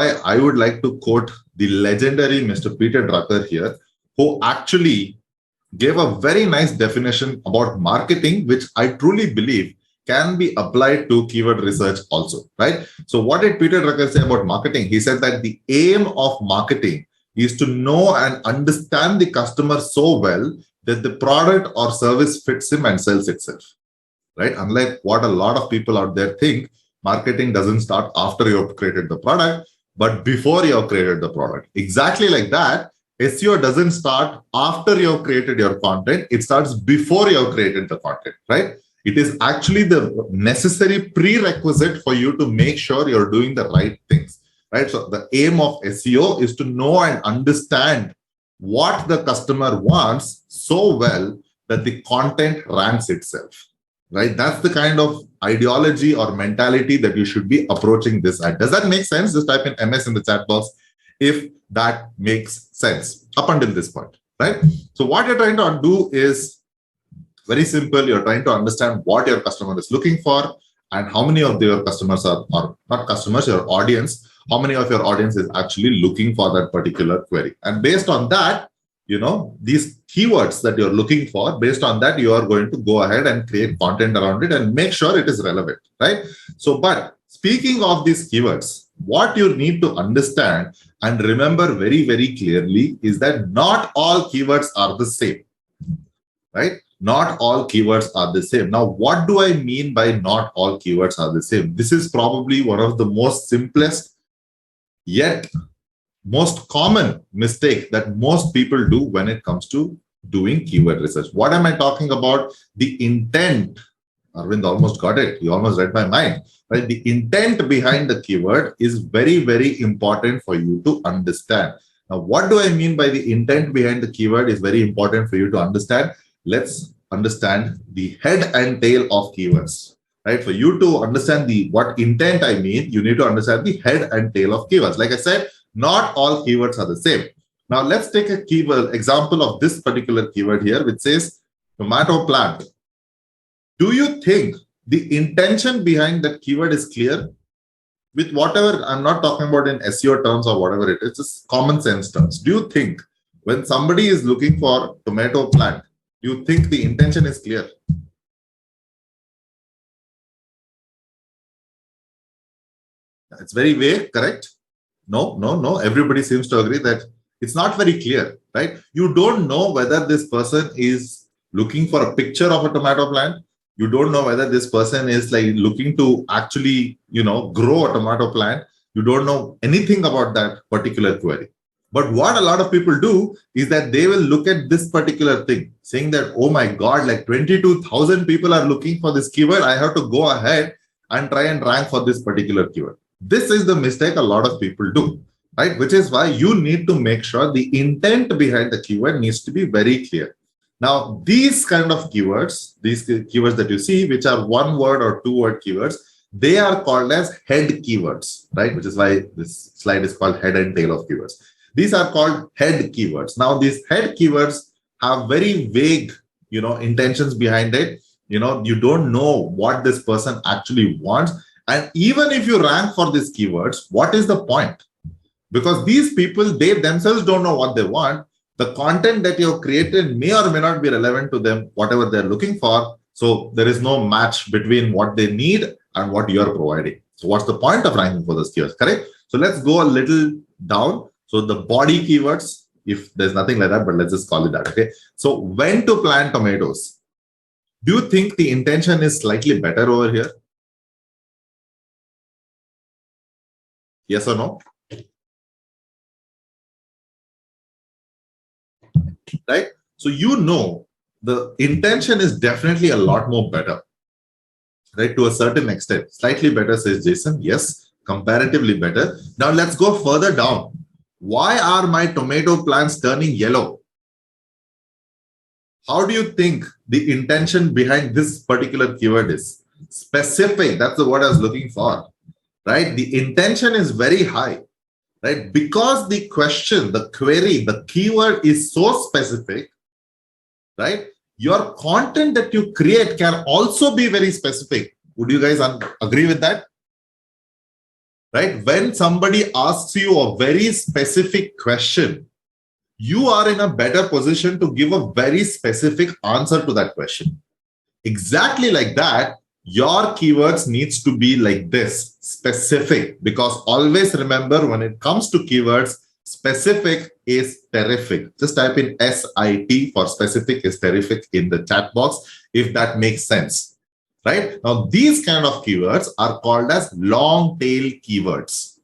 why I would like to quote the legendary Mr. Peter Drucker here, who actually gave a very nice definition about marketing, which I truly believe can be applied to keyword research also, right? So what did Peter Drucker say about marketing? He said that the aim of marketing is to know and understand the customer so well that the product or service fits him and sells itself, right? Unlike what a lot of people out there think, marketing doesn't start after you've created the product, but before you've created the product. Exactly like that, SEO doesn't start after you've created your content. It starts before you've created the content, right? It is actually the necessary prerequisite for you to make sure you're doing the right things, right? So the aim of SEO is to know and understand what the customer wants so well that the content ranks itself, right? That's the kind of ideology or mentality that you should be approaching this at. Does that make sense? Just type in MS in the chat box if that makes sense up until this point, right? So what you're trying to do is very simple. You're trying to understand what your customer is looking for and how many of your customers are, or not customers, your audience, how many of your audience is actually looking for that particular query. And based on that, these keywords that you're looking for, based on that, you are going to go ahead and create content around it and make sure it is relevant, right? So, but speaking of these keywords, what you need to understand and remember very, very clearly is that not all keywords are the same, right? Not all keywords are the same. Now, what do I mean by not all keywords are the same? This is probably one of the most simplest yet most common mistake that most people do when it comes to doing keyword research. What am I talking about? The intent. Arvind almost got it. You almost read my mind, right? The intent behind the keyword is very, very important for you to understand. Now, what do I mean by the intent behind the keyword is very important for you to understand? Let's understand the head and tail of keywords, right? For you to understand what intent I mean, you need to understand the head and tail of keywords. Like I said, not all keywords are the same. Now, let's take a keyword example of this particular keyword here, which says tomato plant. Do you think the intention behind that keyword is clear? With whatever, I'm not talking about in SEO terms or whatever it is, just common sense terms. Do you think when somebody is looking for tomato plant, do you think the intention is clear? It's very vague, correct? No. Everybody seems to agree that it's not very clear, right? You don't know whether this person is looking for a picture of a tomato plant. You don't know whether this person is like looking to actually, grow a tomato plant. You don't know anything about that particular query. But what a lot of people do is that they will look at this particular thing, saying that, oh my God, like 22,000 people are looking for this keyword. I have to go ahead and try and rank for this particular keyword. This is the mistake a lot of people do, right? Which is why you need to make sure the intent behind the keyword needs to be very clear. Now, these kind of keywords, these keywords that you see, which are one word or two word keywords, they are called as head keywords, right? Which is why this slide is called head and tail of keywords. These are called head keywords. Now, these head keywords have very vague, intentions behind it. You don't know what this person actually wants. And even if you rank for these keywords, what is the point? Because these people, they themselves don't know what they want. The content that you have created may or may not be relevant to them, whatever they're looking for. So there is no match between what they need and what you're providing. So what's the point of ranking for those keywords, correct? So let's go a little down. So the body keywords, if there's nothing like that, but let's just call it that, okay? So when to plant tomatoes? Do you think the intention is slightly better over here? Yes or no? Right? So the intention is definitely a lot more better, right? To a certain extent. Slightly better, says Jason. Yes, comparatively better. Now let's go further down. Why are my tomato plants turning yellow? How do you think the intention behind this particular keyword is? Specific. That's the word I was looking for, right? The intention is very high, right? Because the question, the query, the keyword is so specific, right? Your content that you create can also be very specific. Would you guys agree with that? right? When somebody asks you a very specific question, you are in a better position to give a very specific answer to that question. Exactly like that, your keywords needs to be like this, specific, because always remember when it comes to keywords, specific is terrific. Just type in SIT for specific is terrific in the chat box, if that makes sense, right? Now, these kind of keywords are called as long tail keywords,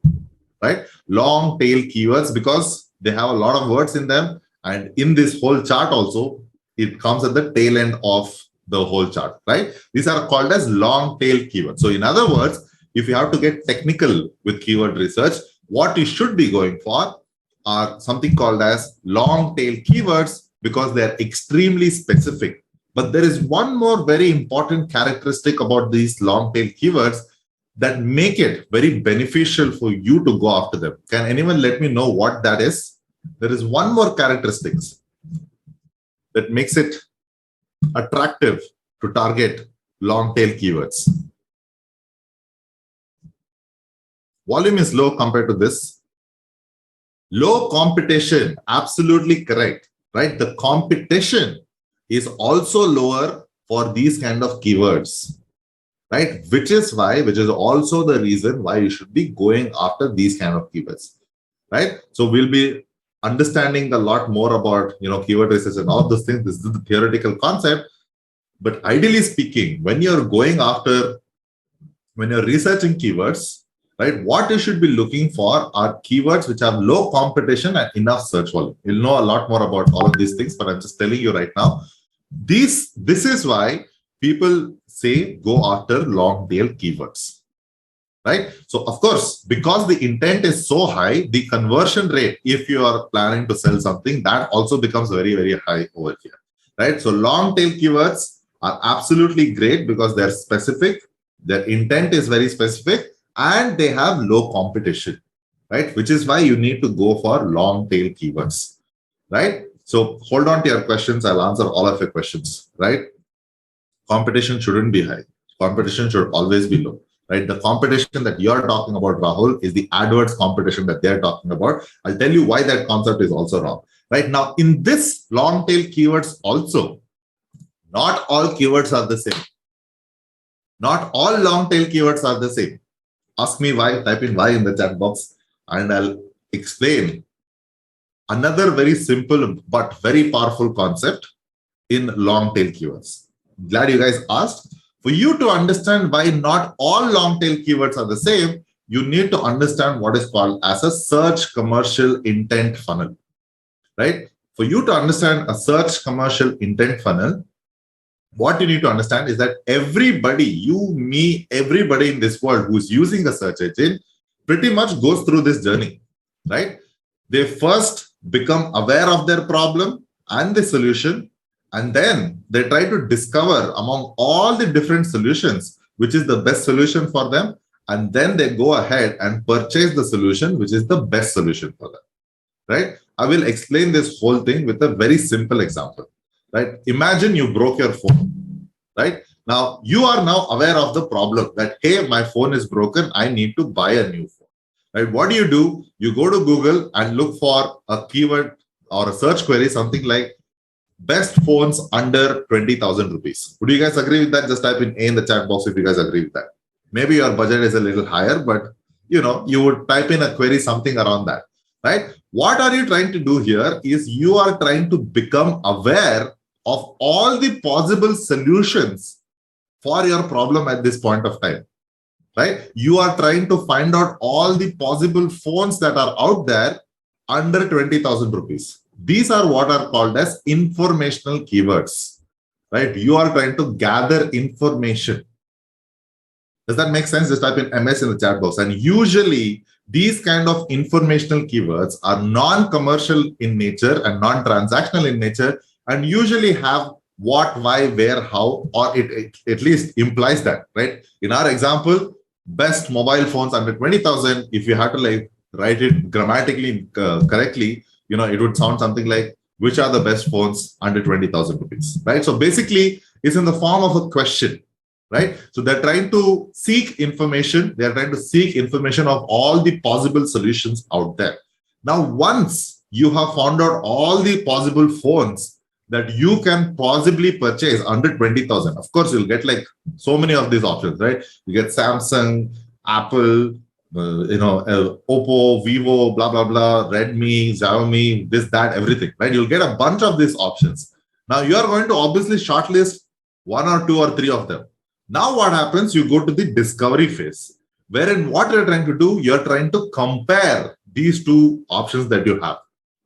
right? Long tail keywords because they have a lot of words in them. And in this whole chart also, it comes at the tail end of the whole chart, right? These are called as long tail keywords. So in other words, if you have to get technical with keyword research, what you should be going for are something called as long tail keywords because they're extremely specific. But there is one more very important characteristic about these long tail keywords that make it very beneficial for you to go after them. Can anyone let me know what that is? There is one more characteristic that makes it attractive to target long tail keywords. Volume is low compared to this. Low competition, absolutely correct, right? The competition is also lower for these kind of keywords, right? Which is also the reason why you should be going after these kind of keywords, right? So we'll be understanding a lot more about, keyword research and all of those things. This is the theoretical concept. But ideally speaking, when you're researching keywords, right, what you should be looking for are keywords which have low competition and enough search volume. You'll know a lot more about all of these things, but I'm just telling you right now, this is why people say go after long tail keywords, right? So of course, because the intent is so high, the conversion rate, if you are planning to sell something, that also becomes very, very high over here, right? So long tail keywords are absolutely great because they're specific, their intent is very specific, and they have low competition, right? Which is why you need to go for long tail keywords, right? So hold on to your questions. I'll answer all of your questions, right? Competition shouldn't be high. Competition should always be low, right? The competition that you're talking about, Rahul, is the AdWords competition that they're talking about. I'll tell you why that concept is also wrong. Right now, in this long tail keywords also, not all keywords are the same. Not all long tail keywords are the same. Ask me why, type in why in the chat box, and I'll explain another very simple but very powerful concept in long tail keywords. Glad you guys asked. For you to understand why not all long tail keywords are the same, you need to understand what is called as a search commercial intent funnel, right? For you to understand a search commercial intent funnel, what you need to understand is that everybody, you, me, everybody in this world who's using a search engine pretty much goes through this journey, right? They first become aware of their problem and the solution, and then they try to discover among all the different solutions, which is the best solution for them. And then they go ahead and purchase the solution, which is the best solution for them, right? I will explain this whole thing with a very simple example, right? Imagine you broke your phone, right? Now, you are now aware of the problem that, hey, my phone is broken. I need to buy a new phone, right? What do? You go to Google and look for a keyword or a search query, something like best phones under 20,000 rupees. Would you guys agree with that? Just type in A in the chat box if you guys agree with that. Maybe your budget is a little higher, but you would type in a query, something around that, right? What are you trying to do here is you are trying to become aware of all the possible solutions for your problem at this point of time, right? You are trying to find out all the possible phones that are out there under 20,000 rupees. These are what are called as informational keywords, right? You are trying to gather information. Does that make sense? Just type in MS in the chat box. And usually these kind of informational keywords are non-commercial in nature and non-transactional in nature, and usually have what, why, where, how, or it at least implies that, right? In our example, best mobile phones under 20,000, if you had to write it grammatically correctly, it would sound something like, which are the best phones under 20,000 rupees, right? So basically, it's in the form of a question, right? So they're trying to seek information. They're trying to seek information of all the possible solutions out there. Now, once you have found out all the possible phones that you can possibly purchase under 20,000, of course, you'll get like so many of these options, right? You get Samsung, Apple, Oppo, Vivo, blah, blah, blah, Redmi, Xiaomi, this, that, everything, right? You'll get a bunch of these options. Now, you are going to obviously shortlist one or two or three of them. Now, what happens? You go to the discovery phase, wherein what you're trying to do, you're trying to compare these two options that you have.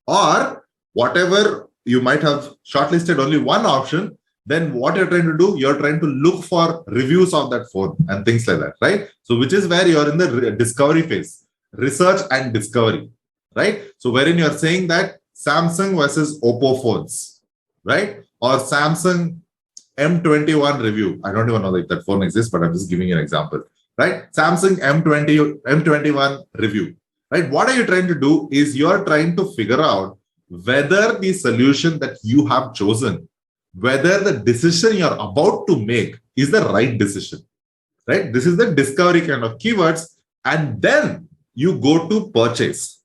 Or whatever, you might have shortlisted only one option, then what you're trying to do, you're trying to look for reviews of that phone and things like that, right? So which is where you're in the discovery phase, research and discovery, right? So wherein you're saying that Samsung versus Oppo phones, right? Or Samsung M21 review. I don't even know if that phone exists, but I'm just giving you an example, right? Samsung M21 review, right? What are you trying to do is you're trying to figure out whether the solution that you have chosen, whether the decision you're about to make is the right decision, right? This is the discovery kind of keywords. And then you go to purchase,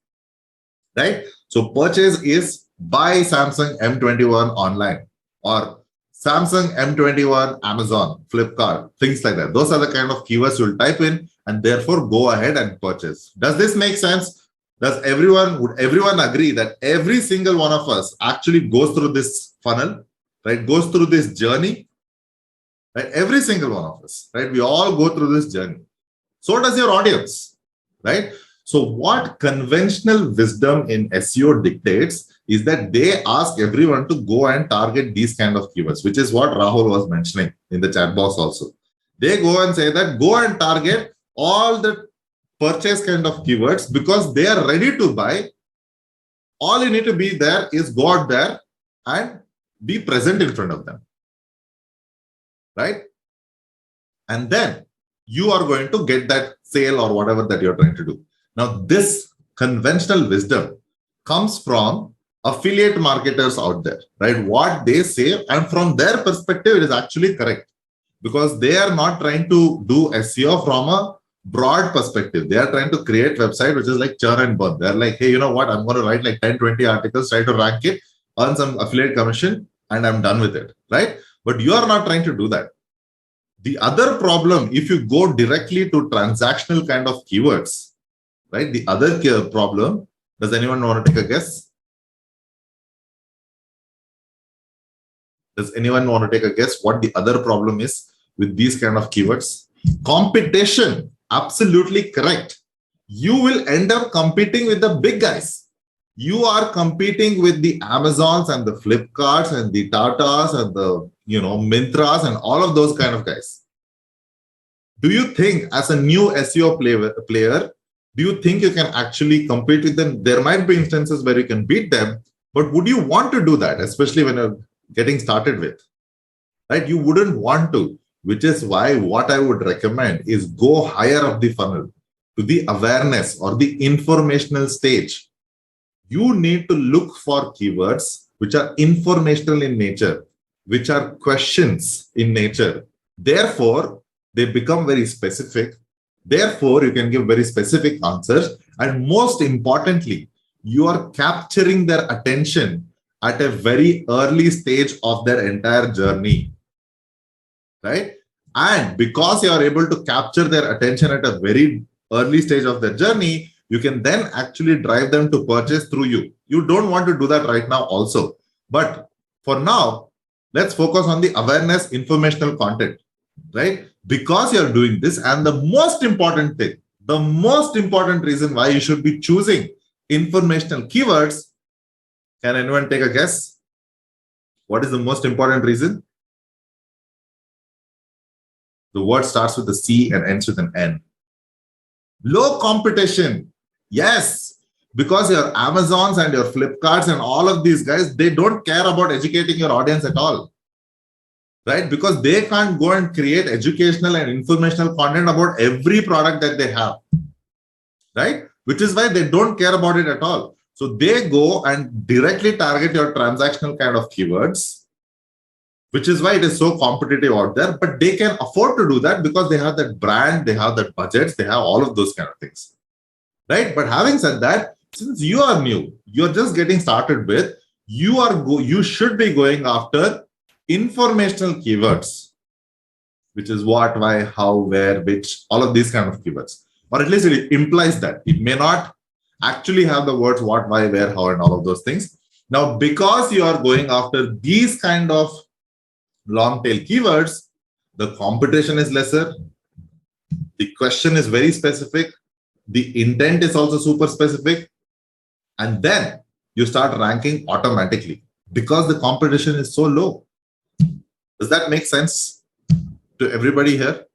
right? So purchase is buy Samsung M21 online or Samsung M21 Amazon, Flipkart, things like that. Those are the kind of keywords you'll type in and therefore go ahead and purchase. Does this make sense? Would everyone agree that every single one of us actually goes through this funnel, right? Goes through this journey, right? Every single one of us, right? We all go through this journey. So does your audience, right? So what conventional wisdom in SEO dictates is that they ask everyone to go and target these kind of keywords, which is what Rahul was mentioning in the chat box also. They go and say that go and target all the purchase kind of keywords because they are ready to buy. All you need to be there is go out there and be present in front of them, right? And then you are going to get that sale or whatever that you're trying to do. Now, this conventional wisdom comes from affiliate marketers out there, right? What they say, and from their perspective, it is actually correct because they are not trying to do SEO from a broad perspective. They are trying to create website which is like churn and burn. They're like, hey, you know what? I'm going to write like 10, 20 articles, try to rank it, earn some affiliate commission, and I'm done with it, right? But you are not trying to do that. The other problem, if you go directly to transactional kind of keywords, right? The other problem, does anyone want to take a guess? Does anyone want to take a guess what the other problem is with these kind of keywords? Competition. Absolutely correct. You will end up competing with the big guys. You are competing with the Amazons and the Flipkarts and the Tatas and the Mintras and all of those kind of guys. Do you think as a new SEO player, do you think you can actually compete with them? There might be instances where you can beat them, but would you want to do that, especially when you're getting started with, right? You wouldn't want to, which is why what I would recommend is go higher up the funnel to the awareness or the informational stage. You need to look for keywords which are informational in nature, which are questions in nature. Therefore, they become very specific. Therefore, you can give very specific answers. And most importantly, you are capturing their attention at a very early stage of their entire journey, right? And because you are able to capture their attention at a very early stage of their journey, you can then actually drive them to purchase through you. You don't want to do that right now also. But for now, let's focus on the awareness, informational content, right? Because you're doing this, and the most important thing, the most important reason why you should be choosing informational keywords. Can anyone take a guess? What is the most important reason? The word starts with a C and ends with an N. Low competition. Yes, because your Amazons and your Flipkarts and all of these guys, they don't care about educating your audience at all, right? Because they can't go and create educational and informational content about every product that they have, right? Which is why they don't care about it at all. So they go and directly target your transactional kind of keywords, which is why it is so competitive out there. But they can afford to do that because they have that brand, they have that budgets, they have all of those kind of things, right? But having said that, since you are new, you're just getting started with, you should be going after informational keywords, which is what, why, how, where, which, all of these kind of keywords. Or at least it implies that. It may not actually have the words what, why, where, how, and all of those things. Now, because you are going after these kind of long tail keywords, the competition is lesser. The question is very specific. The intent is also super specific. And then you start ranking automatically because the competition is so low. Does that make sense to everybody here?